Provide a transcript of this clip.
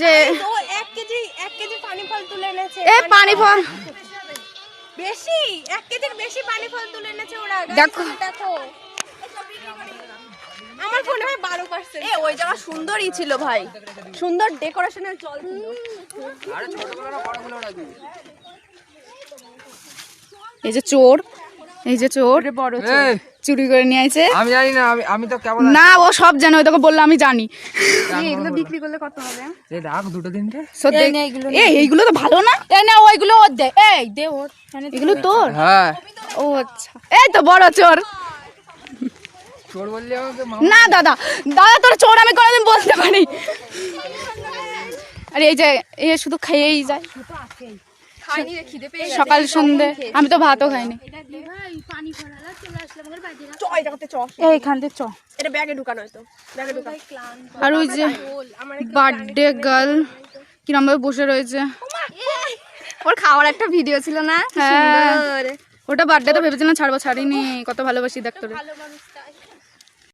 যে ও 1 কেজি পানি ফল তুলে এনেছে। এ পানি ফল বেশি 1 কেজির বেশি পানি ফল তুলে এনেছে ওরা। দেখো দেখো আমার ফোনে ভাই 12%। এ ওই জায়গা সুন্দরই ছিল ভাই, সুন্দর ডেকোরেশনের জল ছিল। আরে ছোটগুলোরা বড়গুলো রাখি। এই যে চোর, এই যে চোর বড় এই চুরি করে নিয়ে আইছে। আমি জানি না, আমি তো কেবল না ও সব জানে, ওই তোকে বললো আমি জানি। এগুলো বিক্রি করলে কত হবে? এই রাখ দুটো তিনটে। সত্যি এইগুলো তো ভালো না, এই না ওইগুলো ওর দে। এই দে ওর। এগুলো তোর? হ্যাঁ ও আচ্ছা, এই তো বড় চোর। চোর বললি আমাকে না দাদা, দাদা তোর চোর আমি কোনোদিন বলতে পারি। আরে এই যে এ শুধু খেয়েই যায় খাইনি রে, খিদে পেয়ে গেছে। সকাল সন্ধে, আমি তো ভাতও খাইনি। চ এটা করতে চ। এইখান থেকে চ। এটা ব্যাগে ঢুকানো হয়তো। ব্যাগে ঢুকা। আর ওই যে বার্থডে গার্ল কিরম ভাবে বসে রয়েছে। ওর খাওয়ার একটা ভিডিও ছিল না? হ্যাঁ, ওটা বার্থডে তো ভেবেছিলাম ছাড়বো, ছাড়িনি। কত ভালোবাসি দেখ তোরে।